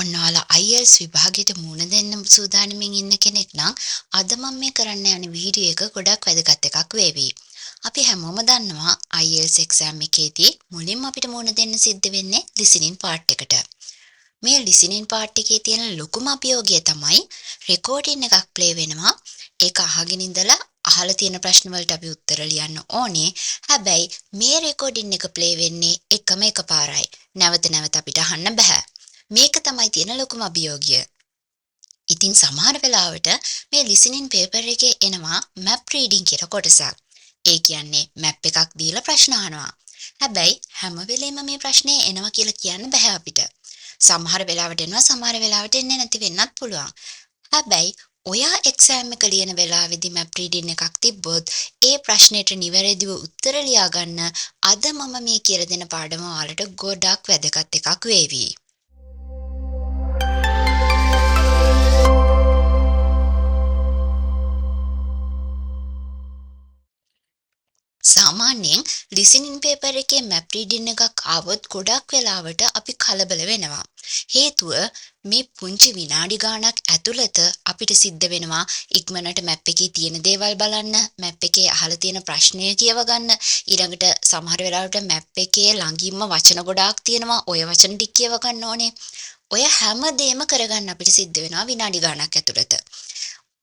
ඔන්නාලා IELTS විභාගයට මුහුණ දෙන්න සූදානමින් ඉන්න කෙනෙක් නම් අද මම මේ කරන්න යන වීඩියෝ එක ගොඩක් වැදගත් එකක් වේවි. අපි හැමෝම දන්නවා IELTS exam එකේදී මුලින්ම අපිට මුහුණ දෙන්න සිද්ධ වෙන්නේ listening part එකට. මේ listening part එකේ තියෙන ලොකුම අභියෝගය තමයි recording එකක් play වෙනවා. ඒක අහගෙන ඉඳලා අහලා තියෙන ප්‍රශ්න වලට අපි උත්තර ලියන්න ඕනේ. හැබැයි මේ recording එක play වෙන්නේ එකම එකපාරයි. නැවත නැවත අපිට අහන්න බෑ. මේක තමයි තියෙන ලොකුම අභියෝගය. ඉතින් සමහර වෙලාවට මේ listening paper එකේ එනවා map reading කියලා කොටසක්. ඒ කියන්නේ map එකක් දීලා ප්‍රශ්න අහනවා. හැබැයි හැම වෙලෙම මේ ප්‍රශ්නේ එනවා කියලා කියන්න බෑ අපිට. සමහර වෙලාවට එනවා සමහර වෙලාවට එන්නේ නැති වෙන්නත් පුළුවන්. හැබැයි ඔයා exam එක ලියන වෙලාවේදී map reading එකක් තිබ්බොත් ඒ ප්‍රශ්නෙට නිවැරදිව උත්තර ලියා ගන්න අද මම මේ කියලා දෙන පාඩම ඔයාලට ගොඩක් වැදගත් එකක් වේවි. සාමාන්‍යයෙන් listening paper එකේ map reading එකක් ආවොත් ගොඩක් වෙලාවට අපි කලබල වෙනවා. හේතුව මේ පුංචි විනාඩි ගාණක් ඇතුළත අපිට සිද්ධ වෙනවා ඉක්මනට map එකේ තියෙන දේවල් බලන්න, map එකේ අහලා තියෙන ප්‍රශ්නය කියව ගන්න, ඊළඟට සමහර වෙලාවට map එකේ ළඟින්ම වචන ගොඩාක් තියෙනවා, ඔය වචන ටික කියව ගන්න ඕනේ. ඔය හැම දෙයක්ම කරගන්න අපිට සිද්ධ වෙනවා විනාඩි ගාණක් ඇතුළත.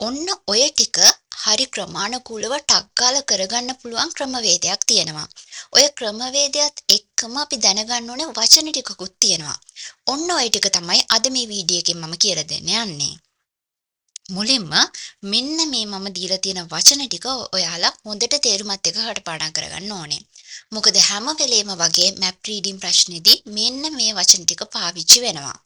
ඔන්න ඔය ටික හරි ක්‍රමානුකූලව ටක් ගාලා කරගන්න පුළුවන් ක්‍රමවේදයක් තියෙනවා. ඔය ක්‍රමවේදයත් එක්කම අපි දැනගන්න ඕනේ වචන ටිකකුත් තියෙනවා. ඔන්න ඔය ටික තමයි අද මේ වීඩියෝ එකෙන් මම කියලා දෙන්න යන්නේ. මුලින්ම මෙන්න මේ මම දීලා තියෙන වචන ටික ඔයාලා හොඳට තේරුමත් එක්ක හටපාඩම් කරගන්න ඕනේ. මොකද හැම වෙලේම වගේ map reading ප්‍රශ්නේදී මෙන්න මේ වචන ටික පාවිච්චි වෙනවා.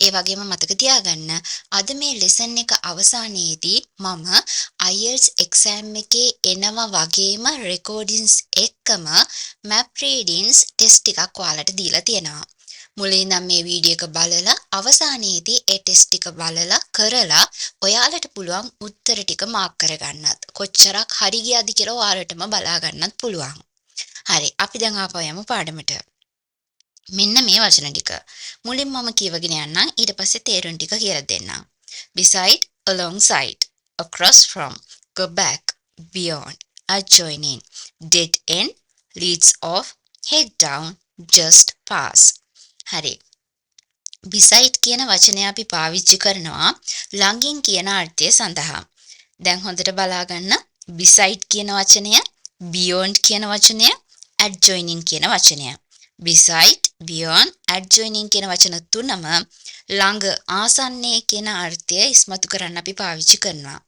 ඒ වගේම මතක තියාගන්න අද මේ lesson එක අවසානයේදී මම IELTS exam එකේ එනවා වගේම recordings එක්කම map readings test එකක් ඔයාලට දීලා තියෙනවා. මුලින් ඉඳන් මේ වීඩියෝ එක බලලා අවසානයේදී ඒ ටෙස්ට් ටික බලලා කරලා ඔයාලට පුළුවන් උත්තර ටික මාක් කරගන්නත්. කොච්චරක් හරි ගියාද කියලා ඔයාලටම බලා ගන්නත් පුළුවන්. හරි අපි දැන් ආපහු යමු පාඩමට. මෙන්න මේ වචන ටික. මුලින් මම කියවගෙන යන්නම් ඊට පස්සේ තේරුම් ටික කියලා දෙන්නම්. beside, alongside, across from, go back, beyond, adjoining, dead end, leads off, head down, just pass. හරි. beside කියන වචනය අපි පාවිච්චි කරනවා ළඟින් කියන අර්ථය සඳහා. දැන් හොඳට බලා ගන්න beside කියන වචනය, beyond කියන වචනය, adjoining කියන වචනය. beside, beyond, adjoining කියන වචන තුනම ළඟ ආසන්නයේ කියන අර්ථය ඉස්මතු කරන්න අපි පාවිච්චි කරනවා.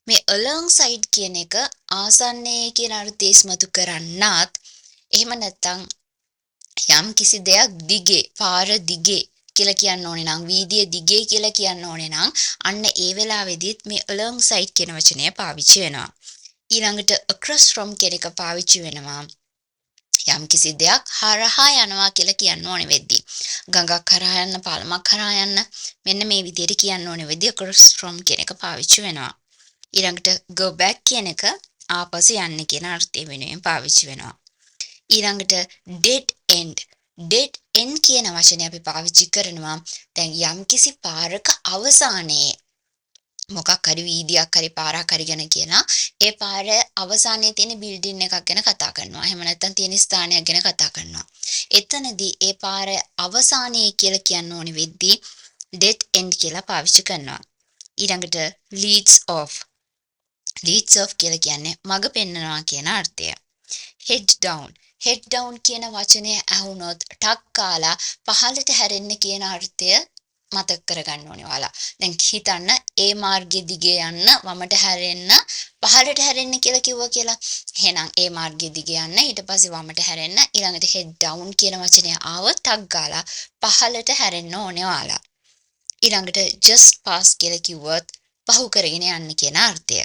මේ alongside කියන එක ආසන්නයේ කියන අර්ථය ඉස්මතු කරන්නත් එහෙම නැත්නම් යම් කිසි දෙයක් දිගේ, පාර දිගේ කියලා කියන්න ඕනේ නම්, වීදියේ දිගේ කියලා කියන්න ඕනේ නම් අන්න ඒ වෙලාවෙදිත් මේ alongside කියන වචනය පාවිච්චි වෙනවා. ඊළඟට across from කියන එක පාවිච්චි වෙනවා. යම් කිසි දෙයක් හරහා යනවා කියලා කියන්න ඕනේ වෙද්දී. ගඟක් හරහා යන්න, පාලමක් හරහා යන්න මෙන්න මේ විදිහට කියන්න ඕනේ වෙද්දී across from කියන එක පාවිච්චි වෙනවා. ඊළඟට go back කියන එක ආපසු යන්න කියන අර්ථය වෙනුවෙන් පාවිච්චි වෙනවා. ඊළඟට dead end. dead end කියන වචනේ අපි පාවිච්චි කරනවා දැන් යම් කිසි පාරක අවසානයේ මොකක් හරි වීදියක් හරි පාරක් හරි ගැන කියලා ඒ පාර අවසානයේ තියෙන බිල්ඩින් එකක් ගැන කතා කරනවා. එහෙම නැත්නම් තියෙන ස්ථානයක් ගැන කතා කරනවා. එතනදී ඒ පාර අවසානයේ කියලා කියන්න ඕනේ වෙද්දී dead end කියලා පාවිච්චි කරනවා. ඊළඟට leads off. leads off කියලා කියන්නේ මඟ පෙන්වනවා කියන අර්ථය. head down. head down කියන වචනය ඇහුනොත් ටක් කාලා පහළට හැරෙන්න කියන අර්ථය මතක කරගන්න ඕනේ ඔයාලා. දැන් හිතන්න ඒ මාර්ගයේ දිගේ යන්න, වමට හැරෙන්න, පහළට හැරෙන්න කියලා කිව්වා කියලා. එහෙනම් ඒ මාර්ගයේ දිගේ යන්න, ඊට පස්සේ වමට හැරෙන්න, ඊළඟට head down කියන වචනය ආවොත් ටක් ගාලා පහළට හැරෙන්න ඕනේ ඔයාලා. ඊළඟට just pass කියලා කිව්වොත් පහු කරගෙන යන්න කියන අර්ථය.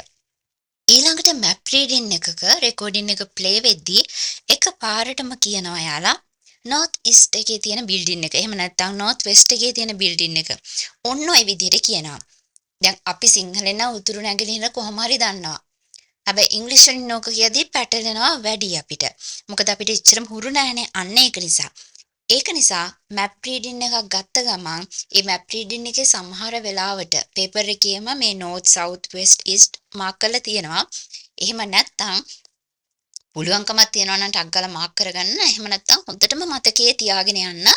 ඊළඟට map reading එකක recording එක play වෙද්දී එක පාරටම කියනවා යාලා north east එකේ තියෙන building එක. එහෙම නැත්නම් north west එකේ තියෙන building එක. ඔන්න ඔය විදිහට කියනවා. දැන් අපි සිංහලෙන් නම් උතුරු නැගෙනහිර කොහොම හරි දන්නවා. හැබැයි ඉංග්‍රීසි වලින් නෝක කියදී පැටලෙනවා වැඩි අපිට. මොකද අපිට එච්චරම හුරු නැහැනේ. අන්න ඒක නිසා. ඒක නිසා මැප් රීඩින් එකක් ගත්ත ගමන් ඒ මැප් රීඩින් එකේ සමහර වෙලාවට පේපර් එකේම මේ north south west east mark කරලා තියෙනවා. එහෙම නැත්නම් පුළුවන්කමක් තියෙනවා නම් ටක් ගාලා මාක් කරගන්න. එහෙම නැත්නම් හොඳටම මතකයේ තියාගෙන යන්න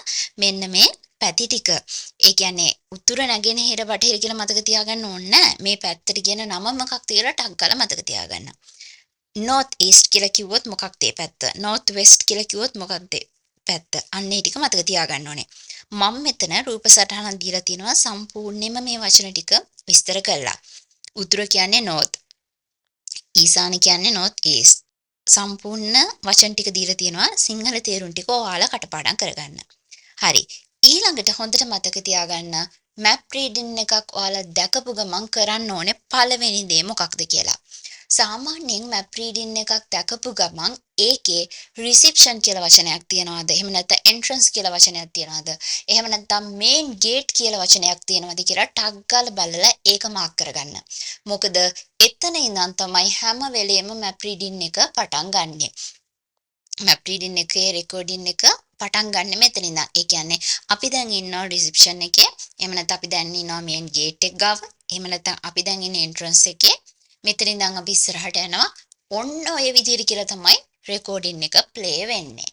මෙන්න මේ පැති ටික. ඒ කියන්නේ උතුර නැගෙනහිර බටහිර කියලා මතක තියාගන්න ඕනේ නැහැ. මේ පැත්තට කියන නම මොකක්ද කියලා ටක් ගාලා මතක තියාගන්න. north east කියලා කිව්වොත් මොකක්ද ඒ පැත්ත? north west කියලා කිව්වොත් මොකක්ද පැත්ත? අන්න ඒ ටික මතක තියාගන්න ඕනේ. මම මෙතන රූප සටහනක් දීලා තිනවා සම්පූර්ණයෙන්ම මේ වචන ටික විස්තර කළා. උතුර කියන්නේ north. ඊසාන කියන්නේ north east. සම්පූර්ණ වචන ටික දීලා තියෙනවා සිංහල තේරුම් ටික ඔයාලා කටපාඩම් කරගන්න. හරි. ඊළඟට හොඳට මතක තියාගන්න මැප් රීඩින් එකක් ඔයාලා දැකපු ගමන් කරන්න ඕනේ පළවෙනි දේ මොකක්ද කියලා. සාමාන්‍යයෙන් මැප් රීඩින් එකක් දැකපු ගමන් ඒකේ රිසෙප්ෂන් කියලා වචනයක් තියනවාද? එහෙම නැත්නම් එන්ට්‍රන්ස් කියලා වචනයක් තියනවාද? එහෙම නැත්නම් මේන් ගේට් කියලා වචනයක් තියනවාද කියලා ටක් ගාලා බලලා ඒක මාක් කරගන්න. මොකද එතන ඉඳන් තමයි හැම වෙලෙම මැප් රීඩින් එක පටන් ගන්නෙ. මැප් රීඩින් එකේ රෙකෝඩින් එක පටන් ගන්න මෙතන ඉඳන්. ඒ කියන්නේ අපි දැන් ඉන්නවා රිසෙප්ෂන් එකේ. එහෙම නැත්නම් අපි දැන් ඉන්නවා මේන් ගේට් එක ගාව. එහෙම නැත්නම් අපි දැන් ඉන්නේ එන්ට්‍රන්ස් එකේ. මෙතන ඉඳන් අපි ඉස්සරහට යනවා. ඔන්න ඔය විදිහට කියලා තමයි රෙකෝඩින් එක ප්ලේ වෙන්නේ.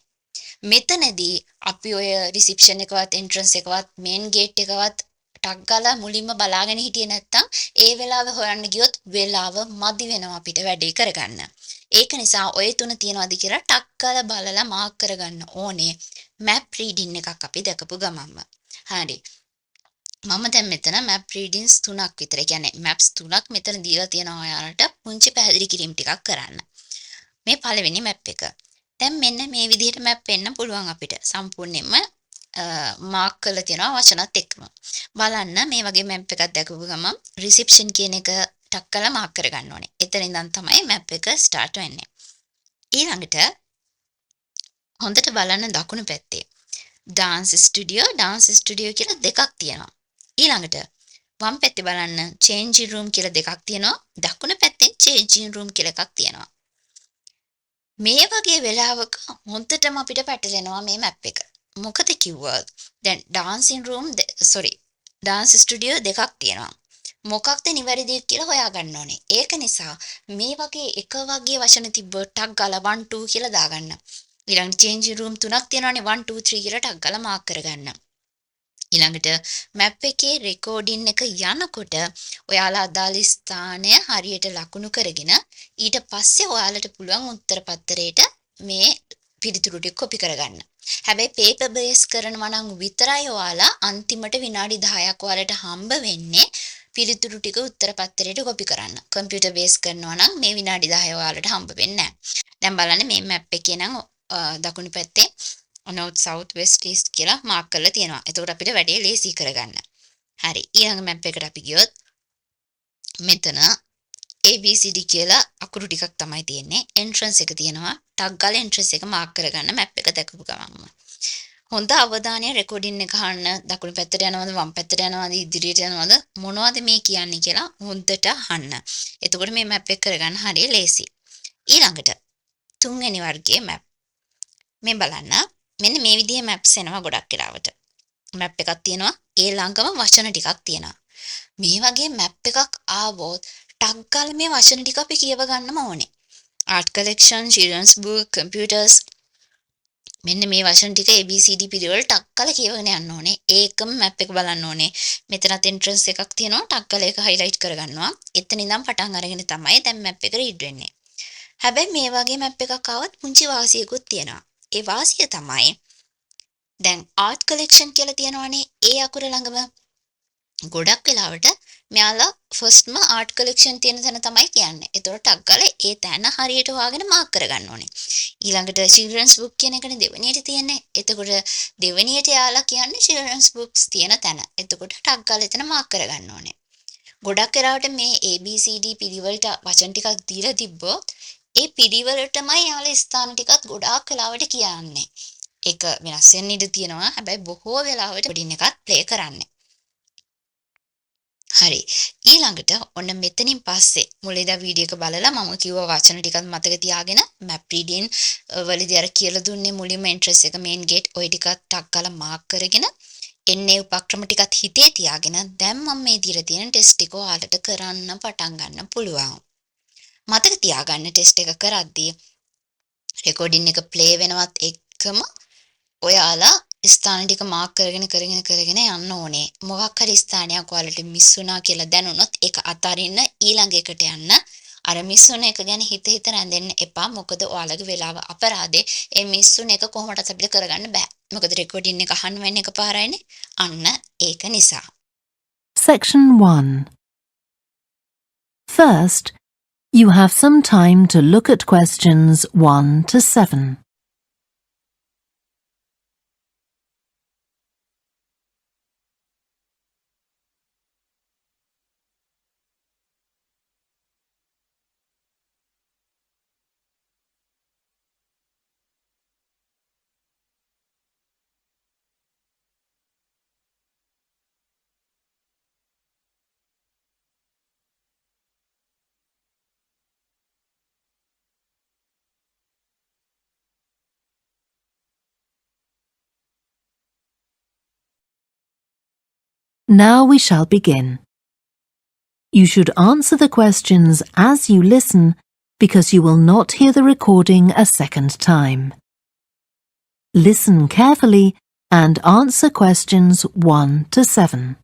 මෙතනදී අපි ඔය රිසෙප්ෂන් එකවත් එන්ට්‍රන්ස් එකවත් මේන් ගේට් එකවත් ටක් ගාලා මුලින්ම බලාගෙන හිටියේ නැත්තම් ඒ වෙලාව හොයන්න ගියොත් වෙලාව මදි වෙනවා අපිට වැඩේ කරගන්න. ඒක නිසා ඔය තුන තියනවාද කියලා ටක් ගාලා බලලා මාක් කරගන්න ඕනේ මැප් රීඩින් එකක් අපි දැකපු ගමන්ම. හරි. මම දැන් මෙතන මැප් රීඩින්ස් 3ක් විතර. ඒ කියන්නේ මැප්ස් 3ක් මෙතන දීලා තියෙනවා ඔයාලට පුංචි පැහැදිලි කිරීම ටිකක් කරන්න. මේ පළවෙනි මැප් එක. දැන් මෙන්න මේ විදිහට මැප් වෙන්න පුළුවන් අපිට. සම්පූර්ණයෙන්ම මාක් කරලා තියෙනවා වචනත් එක්කම. බලන්න මේ වගේ මැප් එකක් දැකපු ගමන් රිසෙප්ෂන් කියන එක ටක් කරලා මාක් කරගන්න ඕනේ. එතන ඉඳන් තමයි මැප් එක ස්ටාර්ට් වෙන්නේ. ඊළඟට හොඳට බලන්න දකුණු පැත්තේ dance studio කියලා දෙකක් තියෙනවා. ඊළඟට වම් පැත්තේ බලන්න changing room කියලා දෙකක් තියෙනවා. දකුණු පැත්තේ changing room කියලා එකක් තියෙනවා. මේ වගේ වෙලාවක හොඳටම අපිට පැටලෙනවා මේ මැප් එක. මොකද කිව්වොත් දැන් dance studio දෙකක් තියෙනවා. මොකක්ද නිවැරදි කියලා හොයාගන්න ඕනේ. ඒක නිසා මේ වගේ එක වගේ වචන තිබ්බොත් ටක් ගාලා 1 2 කියලා දාගන්න. ඊළඟට changing room තුනක් තියෙනවානේ 1 2 3 කියලා ටක් ගාලා මාක් කරගන්න. ඊළඟට මැප් එකේ රෙකෝඩින් එක යනකොට ඔයාලා අදාළ ස්ථානය හරියට ලකුණු කරගෙන ඊට පස්සේ ඔයාලට පුළුවන් උත්තර පත්‍රයට මේ පිළිතුරු ටික කොපි කරගන්න. හැබැයි පේපර් බේස් කරනවා නම් විතරයි ඔයාලා අන්තිමට විනාඩි 10ක් ඔයාලට හම්බ වෙන්නේ පිළිතුරු ටික උත්තර පත්‍රයට කොපි කරන්න. කම්පියුටර් බේස් කරනවා නම් මේ විනාඩි 10 ඔයාලට හම්බ වෙන්නේ නැහැ. දැන් බලන්න මේ මැප් එකේ නම් දකුණු පැත්තේ north south west east කියලා මාක් කරලා තියෙනවා. එතකොට අපිට වැඩේ ලේසි කරගන්න. හරි. ඊළඟ මැප් එකට අපි ගියොත් මෙතන ABCD කියලා අකුරු ටිකක් තමයි තියෙන්නේ. එන්ට්‍රන්ස් එක තියෙනවා. ටක් ගාලා එන්ට්‍රන්ස් එක මාක් කරගන්න මැප් එක දැකපු ගමන්ම. හොඳ අවධානය රෙකෝඩින් එක අහන්න. දකුණු පැත්තට යනවද වම් පැත්තට යනවද ඉදිරියට යනවද මොනවද මේ කියන්නේ කියලා හොඳට අහන්න. එතකොට මේ මැප් එක කරගන්න හරිය ලේසි. ඊළඟට තුන්වෙනි වර්ගයේ මැප්. මේ බලන්න මෙන්න මේ විදිහේ මැප්ස් එනවා ගොඩක් වෙලාවට. මැප් එකක් තියෙනවා ඒ ළඟම වචන ටිකක් තියෙනවා. මේ වගේ මැප් එකක් ආවොත් ටක් ගාලා මේ වචන ටික අපි කියව ගන්නම ඕනේ. art collection, children's book, computers මෙන්න මේ වචන ටික ABCD පිළිවෙල ටක් ගාලා කියවගෙන යන්න ඕනේ. ඒකම මැප් එක බලන්න ඕනේ. මෙතනත් එන්ට්‍රන්ස් එකක් තියෙනවා. ටක් ගාලා ඒක highlight කරගන්නවා. එතන ඉඳන් පටන් අරගෙන තමයි දැන් මැප් එක රීඩ් වෙන්නේ. හැබැයි මේ වගේ මැප් එකක් ආවත් පුංචි වාසියකුත් තියෙනවා. ඒ වාසිය තමයි දැන් ආර්ට් කලෙක්ෂන් කියලා තියෙනවානේ ඒ අකුර ළඟම ගොඩක් වෙලාවට මෙයාලා ෆස්ට්ම ආර්ට් කලෙක්ෂන් තියෙන තැන තමයි කියන්නේ. ඒතකොට ටක් ගාලා ඒ තැන හරියට හොයාගෙන මාක් කරගන්න ඕනේ. ඊළඟට children's book කියන එකනේ දෙවෙනියට තියෙන්නේ. එතකොට දෙවෙනියට යාලා කියන්නේ children's books තියෙන තැන. එතකොට ටක් ගාලා එතන මාක් කරගන්න ඕනේ. ගොඩක් වෙලාවට මේ ABCD පිළිවෙලට වචන ටිකක් දීලා තිබ්බොත් ඒ පිළිවෙලටමයි යාලා ස්ථාන ටිකත් ගොඩාක් වෙලාවට කියන්නේ. ඒක වෙනස් වෙන්න ඉඩ තියෙනවා. හැබැයි බොහෝ වෙලාවට කොඩින් එකත් ප්ලේ කරන්නේ. හරි. ඊළඟට ඔන්න මෙතනින් පස්සේ මුලින්දා වීඩියෝ එක බලලා මම කිව්ව වචන ටිකක් මතක තියාගෙන මැප් රීඩින් වලදී අර කියලා දුන්නේ මුලින්ම එන්ට්‍රන්ස් එක මේන් ගේට් ওই ටිකක් ටක් ගාලා මාක් කරගෙන එන්නේ උපක්‍රම ටිකත් හිතේ තියාගෙන දැන් මම මේ දීලා තියෙන ටෙස්ට් ටික ඔයාලට කරන්න පටන් ගන්න පුළුවන්. මතක තියාගන්න ටෙස්ට් එක කරද්දී රෙකෝඩින් එක ප්ලේ වෙනවත් එක්කම ඔයාලා ස්ථාන ටික මාක් කරගෙන යන්න ඕනේ. මොකක් හරි ස්ථානයක් ඔයාලට මිස් වුණා කියලා දැනුණොත් ඒක අතාරින්න ඊළඟ එකට යන්න. අර මිස් වුණ එක ගැන හිත රැඳෙන්න එපා. මොකද ඔයාලගේ වෙලාව අපරාධේ. ඒ මිස් වුණ එක කොහොමදත් අපිට කරගන්න බෑ. මොකද රෙකෝඩින් එක අහන්න වෙන එකපාරයිනේ. අන්න ඒක නිසා. Section 1. First, you have some time to look at questions 1 to 7. Now we shall begin. You should answer the questions as you listen because you will not hear the recording a second time. Listen carefully and answer questions 1 to 7.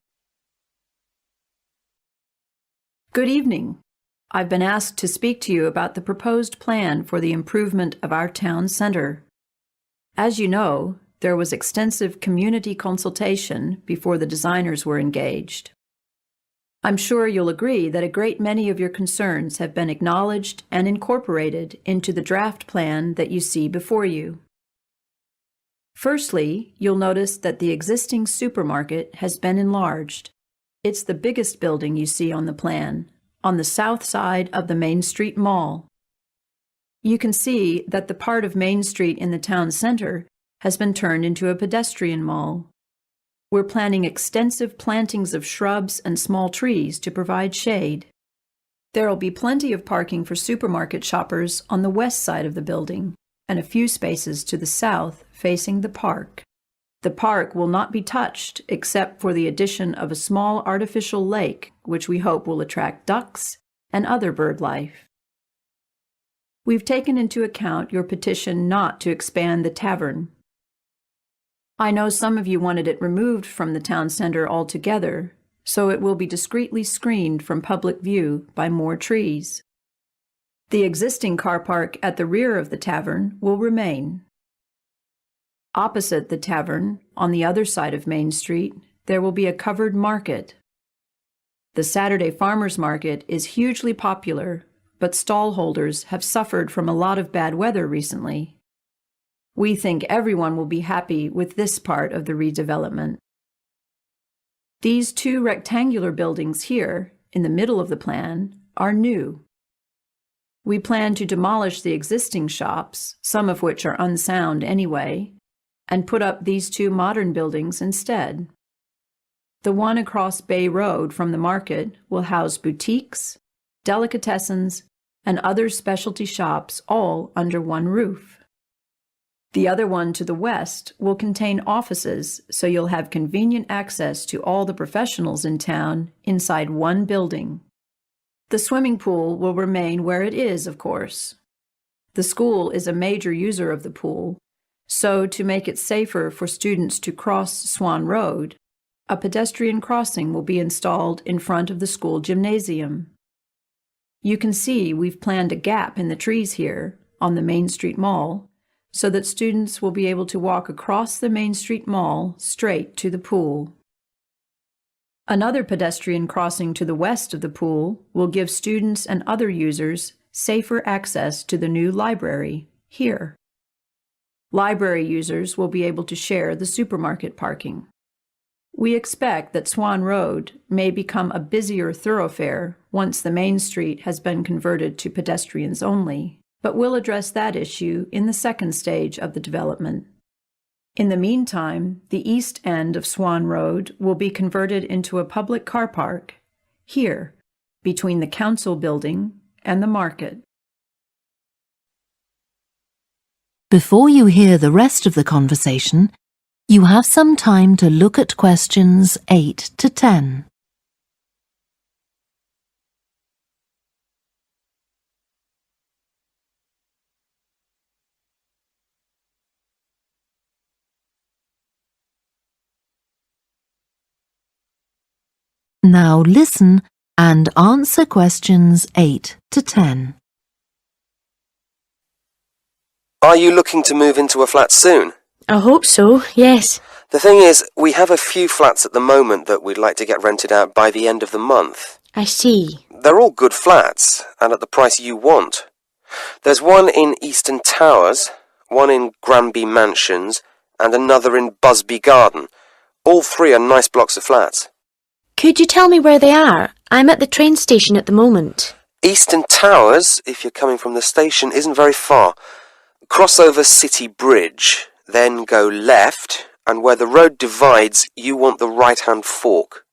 Good evening. I've been asked to speak to you about the proposed plan for the improvement of our town center. As you know, there was extensive community consultation before the designers were engaged. I'm sure you'll agree that a great many of your concerns have been acknowledged and incorporated into the draft plan that you see before you. Firstly, you'll notice that the existing supermarket has been enlarged. It's the biggest building you see on the plan, on the south side of the Main Street Mall. You can see that the part of Main Street in the town center has been turned into a pedestrian mall. We're planning extensive plantings of shrubs and small trees to provide shade. There'll be plenty of parking for supermarket shoppers on the west side of the building and a few spaces to the south facing the park. The park will not be touched except for the addition of a small artificial lake, which we hope will attract ducks and other bird life. We've taken into account your petition not to expand the tavern. I know some of you wanted it removed from the town center altogether, so it will be discreetly screened from public view by more trees. The existing car park at the rear of the tavern will remain. Opposite the tavern, on the other side of Main Street, there will be a covered market. The Saturday Farmers Market is hugely popular, but stallholders have suffered from a lot of bad weather recently. We think everyone will be happy with this part of the redevelopment. These two rectangular buildings here, in the middle of the plan, are new. We plan to demolish the existing shops, some of which are unsound anyway, and put up these two modern buildings instead. The one across Bay Road from the market will house boutiques, delicatessens, and other specialty shops all under one roof. The other one to the west will contain offices, so you'll have convenient access to all the professionals in town inside one building. The swimming pool will remain where it is, of course. The school is a major user of the pool, so to make it safer for students to cross Swan Road, a pedestrian crossing will be installed in front of the school gymnasium. You can see we've planned a gap in the trees here on the Main Street Mall, so that students will be able to walk across the Main Street Mall straight to the pool. Another pedestrian crossing to the west of the pool will give students and other users safer access to the new library here. Library users will be able to share the supermarket parking. We expect that Swan Road may become a busier thoroughfare once the Main Street has been converted to pedestrians only, but we'll address that issue in the second stage of the development. In the meantime, the east end of Swan Road will be converted into a public car park, here, between the council building and the market. Before you hear the rest of the conversation, you have some time to look at questions 8 to 10. Now listen and answer questions 8 to 10. Are you looking to move into a flat soon? I hope so, yes. The thing is, we have a few flats at the moment that we'd like to get rented out by the end of the month. I see. They're all good flats, and at the price you want. There's one in Eastern Towers, one in Granby Mansions, and another in Busby Garden. All three are nice blocks of flats. Could you tell me where they are? I'm at the train station at the moment. Eastern Towers, if you're coming from the station, isn't very far. Cross over City Bridge, then go left, and where the road divides, you want the right-hand fork.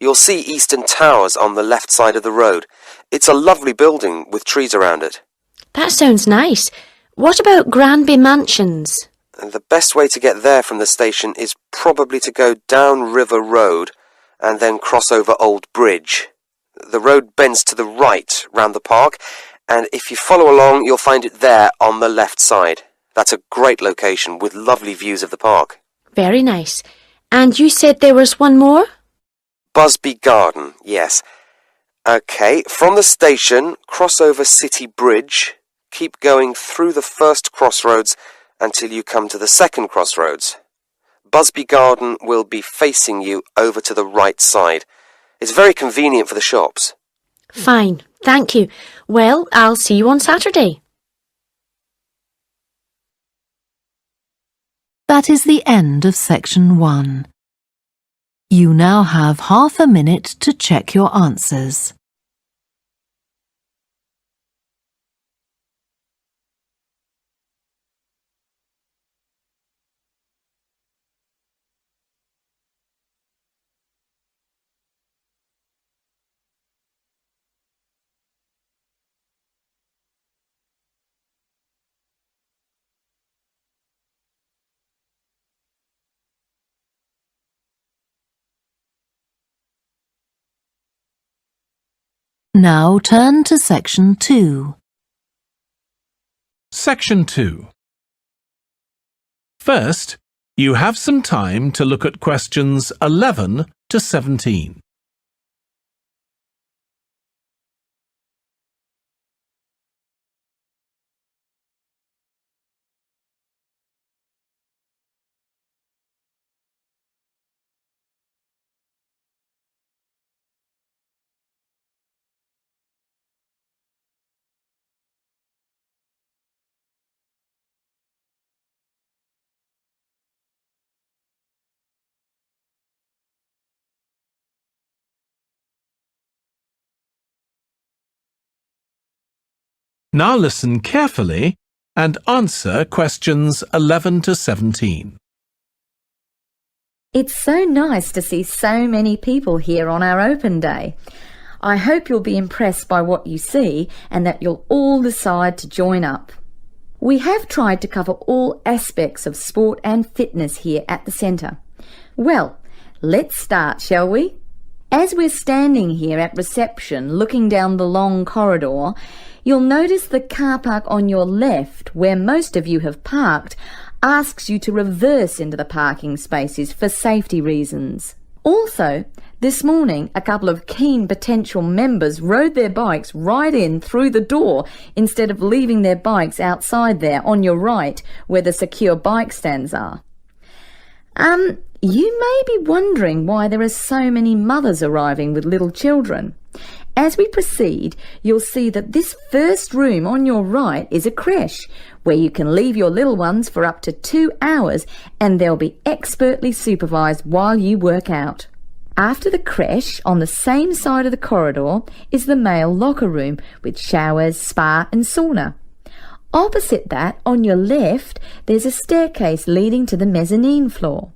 You'll see Eastern Towers on the left side of the road. It's a lovely building with trees around it. That sounds nice. What about Granby Mansions? The best way to get there from the station is probably to go down River Road and then cross over Old Bridge. The road bends to the right round the park, and if you follow along, you'll find it there on the left side. That's a great location with lovely views of the park. Very nice. And you said there was one more? Busby Garden, yes. OK, from the station, cross over City Bridge, keep going through the first crossroads until you come to the second crossroads. Busby Garden will be facing you over to the right side. It's very convenient for the shops. Fine, thank you. Well, I'll see you on Saturday. That is the end of section 1. You now have half a minute to check your answers. Now turn to section 2. Section 2. First, you have some time to look at questions 11 to 17. Now listen carefully and answer questions 11 to 17. It's so nice to see so many people here on our open day. I hope you'll be impressed by what you see and that you'll all decide to join up. We have tried to cover all aspects of sport and fitness here at the centre. Well, let's start, shall we? As we're standing here at reception looking down the long corridor, you'll notice the car park on your left, where most of you have parked, asks you to reverse into the parking spaces for safety reasons. Also, this morning, a couple of keen potential members rode their bikes right in through the door instead of leaving their bikes outside there on your right, where the secure bike stands are. You may be wondering why there are so many mothers arriving with little children. As we proceed, you'll see that this first room on your right is a creche, where you can leave your little ones for up to 2 hours and they'll be expertly supervised while you work out. After the creche, on the same side of the corridor, is the male locker room with showers, spa and sauna. Opposite that, on your left, there's a staircase leading to the mezzanine floor.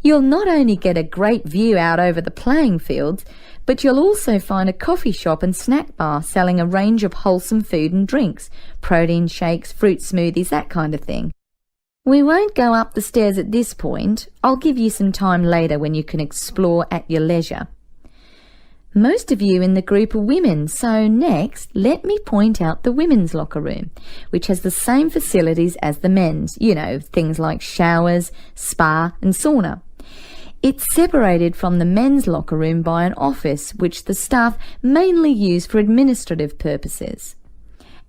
You'll not only get a great view out over the playing fields, but you'll also find a coffee shop and snack bar selling a range of wholesome food and drinks, protein shakes, fruit smoothies, that kind of thing. We won't go up the stairs at this point. I'll give you some time later when you can explore at your leisure. Most of you in the group are women, so next let me point out the women's locker room, which has the same facilities as the men's, you know, things like showers, spa and sauna. It's separated from the men's locker room by an office which the staff mainly use for administrative purposes.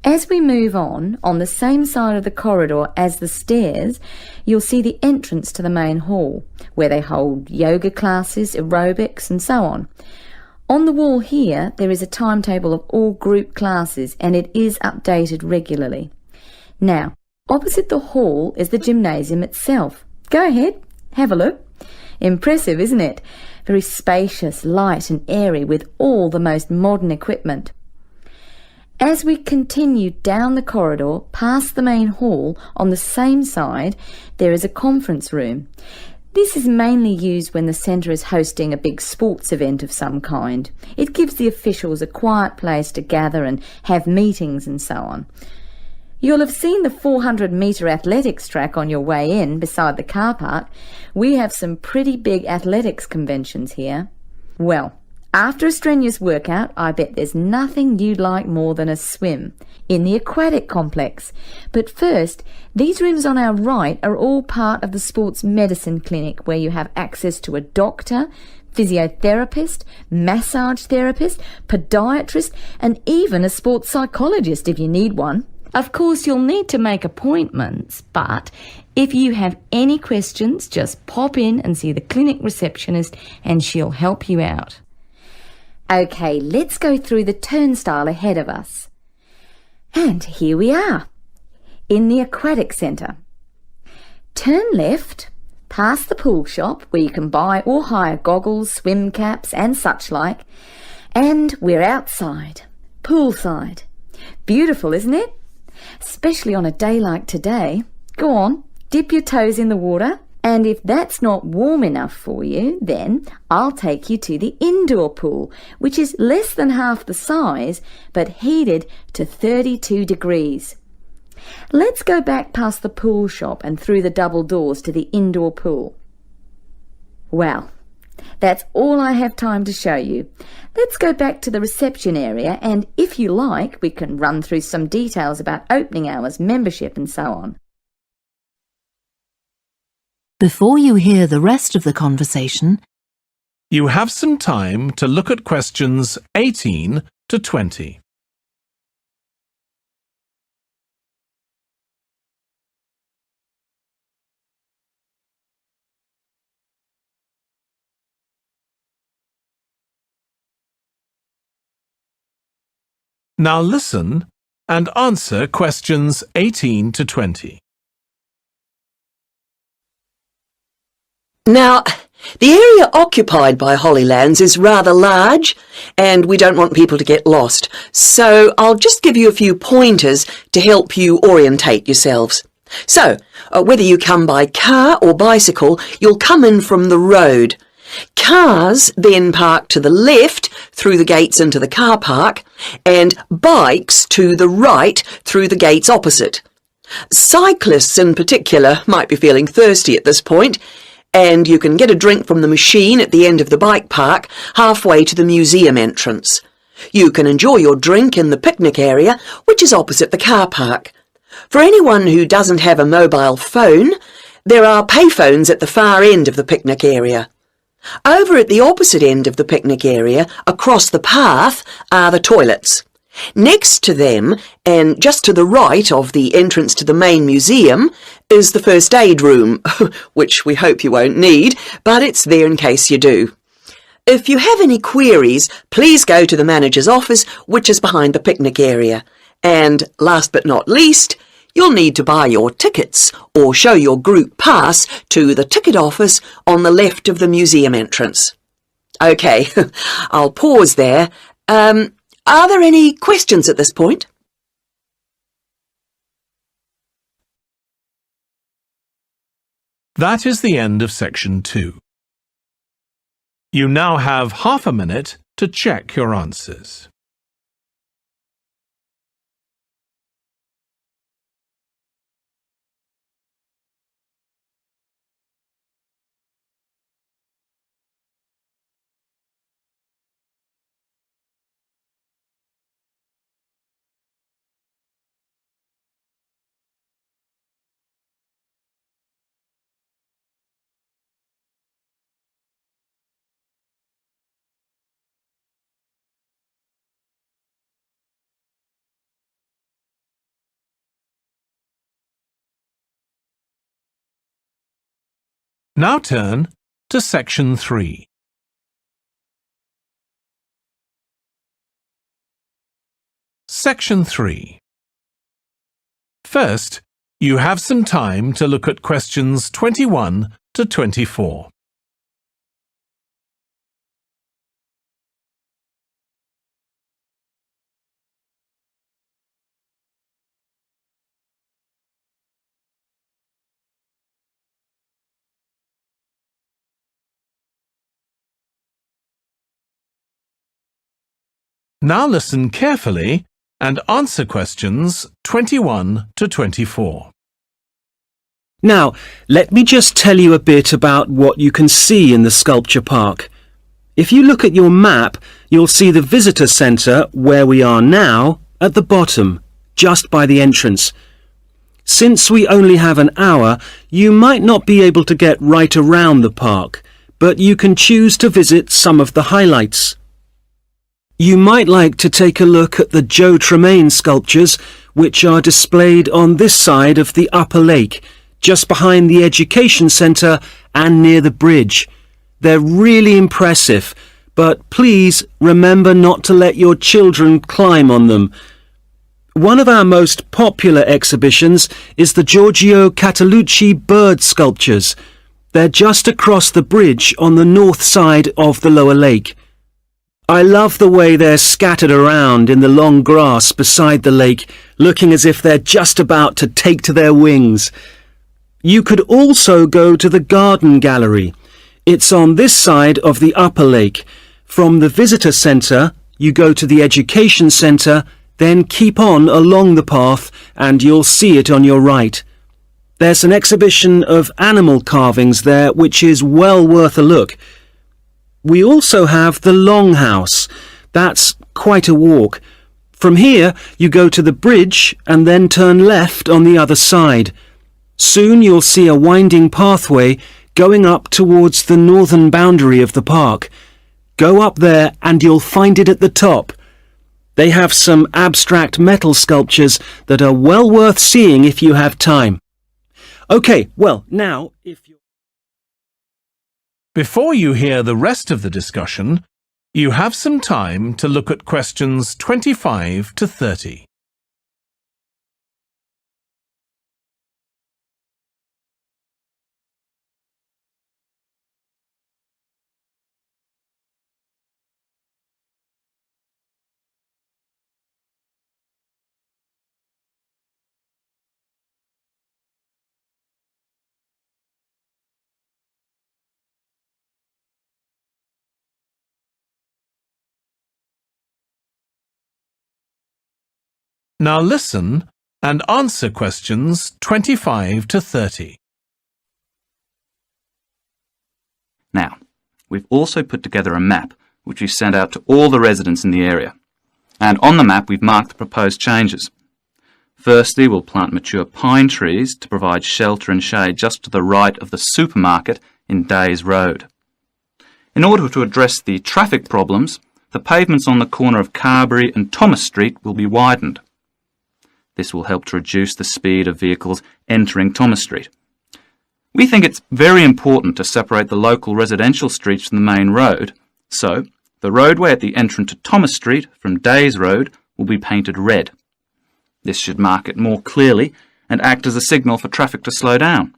As we move on the same side of the corridor as the stairs, you'll see the entrance to the main hall, where they hold yoga classes, aerobics and so on. On the wall here, there is a timetable of all group classes and it is updated regularly. Now, opposite the hall is the gymnasium itself. Go ahead, have a look. Impressive, isn't it? Very spacious, light and airy with all the most modern equipment. As we continue down the corridor past the main hall, on the same side, there is a conference room. This is mainly used when the centre is hosting a big sports event of some kind. It gives the officials a quiet place to gather and have meetings and so on. You'll have seen the 400-metre athletics track on your way in beside the car park. We have some pretty big athletics conventions here. Well, after a strenuous workout, I bet there's nothing you'd like more than a swim in the aquatic complex. But first, these rooms on our right are all part of the sports medicine clinic, where you have access to a doctor, physiotherapist, massage therapist, podiatrist, and even a sports psychologist if you need one. Of course, you'll need to make appointments, but if you have any questions, just pop in and see the clinic receptionist and she'll help you out. Okay, let's go through the turnstile ahead of us. And here we are, in the aquatic centre. Turn left, past the pool shop where you can buy or hire goggles, swim caps and such like, and we're outside, poolside. Beautiful, isn't it? Especially on a day like today. Go on, dip your toes in the water. And if that's not warm enough for you, then I'll take you to the indoor pool, which is less than half the size, but heated to 32 degrees. Let's go back past the pool shop and through the double doors to the indoor pool. Well, that's all I have time to show you. Let's go back to the reception area, and if you like, we can run through some details about opening hours, membership and so on. Before you hear the rest of the conversation, You have some time to look at questions 18 to 20. Now listen and answer questions 18 to 20. Now, the area occupied by Hollylands is rather large and we don't want people to get lost, so I'll just give you a few pointers to help you orientate yourselves. So, whether you come by car or bicycle, you'll come in from the road. Cars then park to the left through the gates into the car park, and bikes to the right through the gates opposite. Cyclists in particular might be feeling thirsty at this point, and you can get a drink from the machine at the end of the bike park, halfway to the museum entrance. You can enjoy your drink in the picnic area, which is opposite the car park. For anyone who doesn't have a mobile phone, there are payphones at the far end of the picnic area. Over at the opposite end of the picnic area, across the path, are the toilets. Next to them, and just to the right of the entrance to the main museum, is the first aid room, which we hope you won't need, but it's there in case you do. If you have any queries, please go to the manager's office, which is behind the picnic area. And last but not least, you'll need to buy your tickets or show your group pass to the ticket office on the left of the museum entrance. OK, I'll pause there. Are there any questions at this point? That is the end of section 2. You now have half a minute to check your answers. Now turn to Section 3. Section 3. First, you have some time to look at questions 21 to 24. Now listen carefully and answer questions 21 to 24. Now, let me just tell you a bit about what you can see in the sculpture park. If you look at your map, you'll see the visitor centre, where we are now, at the bottom, just by the entrance. Since we only have an hour, you might not be able to get right around the park, but you can choose to visit some of the highlights. You might like to take a look at the Joe Tremaine sculptures, which are displayed on this side of the upper lake, just behind the education centre and near the bridge. They're really impressive, but please remember not to let your children climb on them. One of our most popular exhibitions is the Giorgio Catalucci bird sculptures. They're just across the bridge on the north side of the lower lake. I love the way they're scattered around in the long grass beside the lake, looking as if they're just about to take to their wings. You could also go to the garden gallery. It's on this side of the upper lake. From the visitor centre, you go to the education centre, then keep on along the path and you'll see it on your right. There's an exhibition of animal carvings there which is well worth a look. We also have the Longhouse. That's quite a walk. From here, you go to the bridge and then turn left on the other side. Soon you'll see a winding pathway going up towards the northern boundary of the park. Go up there and you'll find it at the top. They have some abstract metal sculptures that are well worth seeing if you have time. OK, well, now, if you... Before you hear the rest of the discussion, you have some time to look at questions 25 to 30. Now listen and answer questions 25 to 30. Now, we've also put together a map which we've sent out to all the residents in the area. And on the map we've marked the proposed changes. Firstly, we'll plant mature pine trees to provide shelter and shade just to the right of the supermarket in Days Road. In order to address the traffic problems, the pavements on the corner of Carberry and Thomas Street will be widened. This will help to reduce the speed of vehicles entering Thomas Street. We think it's very important to separate the local residential streets from the main road, so the roadway at the entrance to Thomas Street from Days Road will be painted red. This should mark it more clearly and act as a signal for traffic to slow down.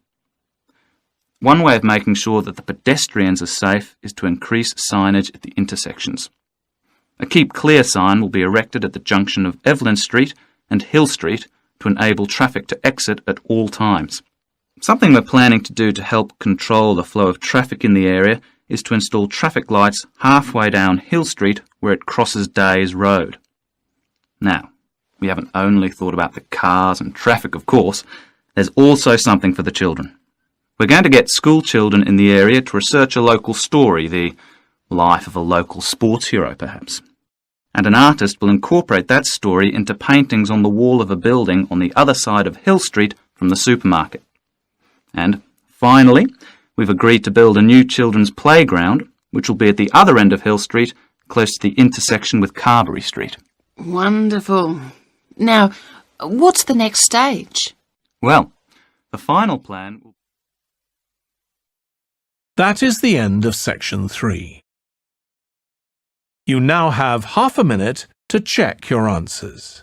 One way of making sure that the pedestrians are safe is to increase signage at the intersections. A Keep Clear sign will be erected at the junction of Evelyn Street and Hill Street to enable traffic to exit at all times. Something we're planning to do to help control the flow of traffic in the area is to install traffic lights halfway down Hill Street where it crosses Days Road. Now, we haven't only thought about the cars and traffic, of course. There's also something for the children. We're going to get school children in the area to research a local story, the life of a local sports hero, perhaps. And an artist will incorporate that story into paintings on the wall of a building on the other side of Hill Street from the supermarket. And finally, we've agreed to build a new children's playground, which will be at the other end of Hill Street, close to the intersection with Carberry Street. Wonderful. Now, what's the next stage? Well, the final plan will... That is the end of section 3. You now have half a minute to check your answers.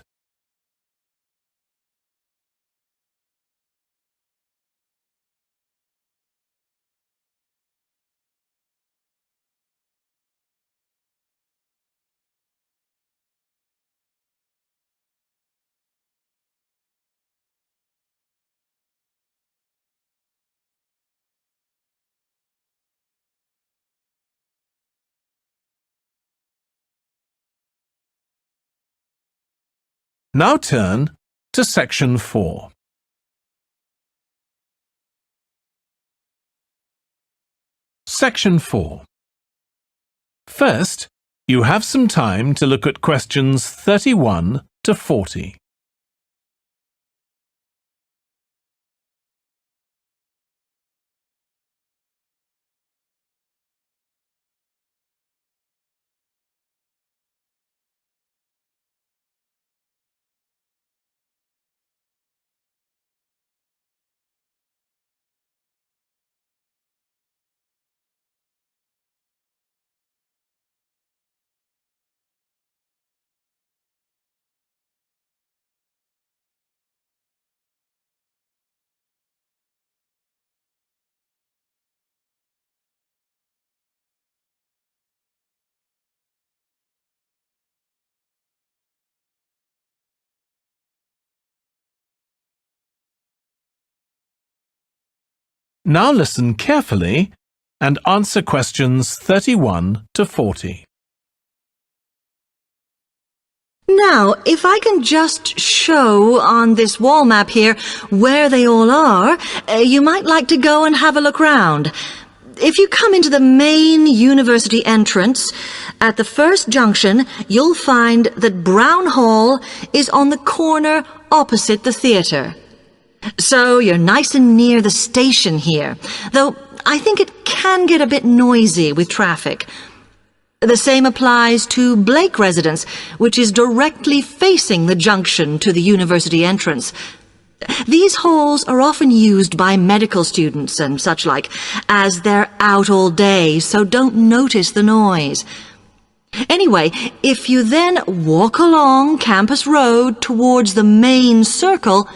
Now turn to section 4. Section 4. First, you have some time to look at questions 31 to 40. Now listen carefully and answer questions 31 to 40. Now, if I can just show on this wall map here where they all are, you might like to go and have a look round. If you come into the main university entrance, at the first junction, you'll find that Brown Hall is on the corner opposite the theatre. So you're nice and near the station here, though I think it can get a bit noisy with traffic. The same applies to Blake Residence, which is directly facing the junction to the university entrance. These halls are often used by medical students and such like, as they're out all day, so don't notice the noise. Anyway, if you then walk along Campus Road towards the main circle,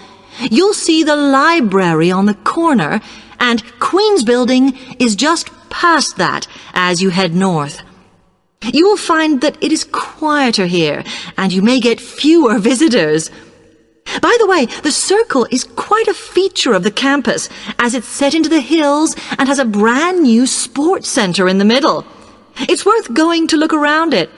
you'll see the library on the corner, and Queen's Building is just past that as you head north. You will find that it is quieter here, and you may get fewer visitors. By the way, the circle is quite a feature of the campus, as it's set into the hills and has a brand new sports center in the middle. It's worth going to look around it.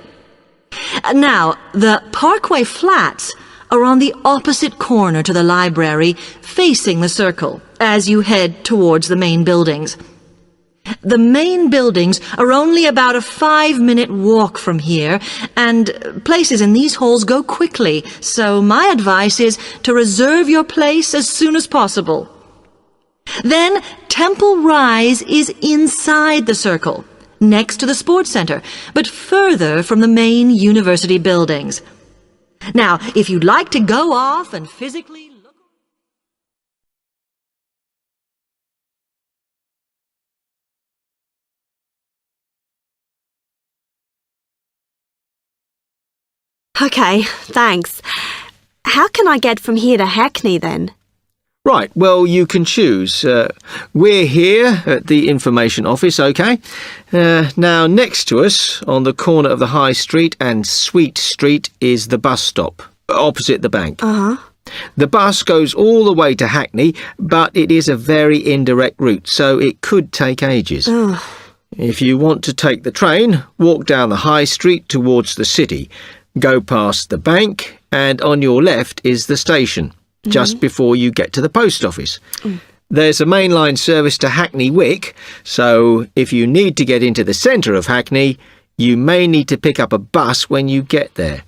Now, the Parkway Flats are on the opposite corner to the library, facing the circle, as you head towards the main buildings. The main buildings are only about a 5-minute walk from here, and places in these halls go quickly, so my advice is to reserve your place as soon as possible. Then Temple Rise is inside the circle, next to the sports center, but further from the main university buildings. Now, if you'd like to go off and physically look... OK, thanks. How can I get from here to Hackney then? Right, well, you can choose. We're here at the information office, OK? Now, next to us, on the corner of the High Street and Sweet Street, is the bus stop, opposite the bank. Uh-huh. The bus goes all the way to Hackney, but it is a very indirect route, so it could take ages. If you want to take the train, walk down the high street towards the city. Go past the bank, and on your left is the station, just before you get to the post office. There's a mainline service to Hackney Wick, so if you need to get into the centre of Hackney, you may need to pick up a bus when you get there.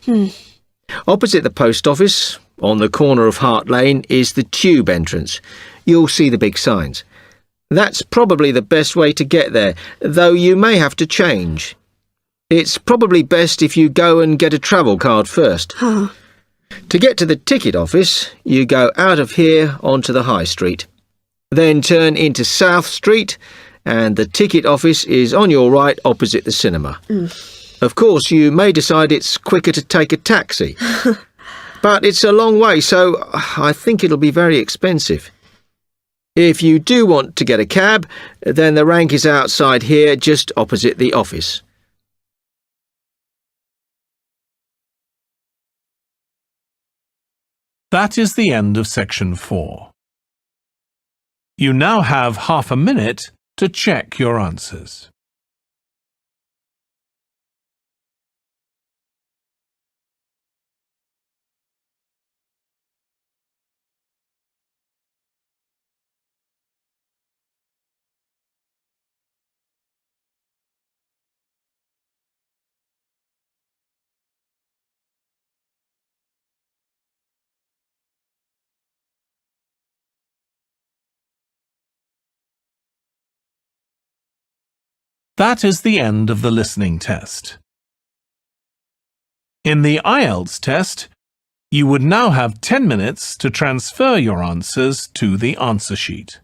Opposite the post office, on the corner of Hart Lane, is the tube entrance. You'll see the big signs. That's probably the best way to get there, though you may have to change. It's probably best if you go and get a travel card first. To get to the ticket office, you go out of here onto the high street. Then turn into South Street, and the ticket office is on your right opposite the cinema. Of course, you may decide it's quicker to take a taxi. But it's a long way, so I think it'll be very expensive. If you do want to get a cab, then the rank is outside here, just opposite the office. That is the end of section 4. You now have half a minute to check your answers. That is the end of the listening test. In the IELTS test, you would now have 10 minutes to transfer your answers to the answer sheet.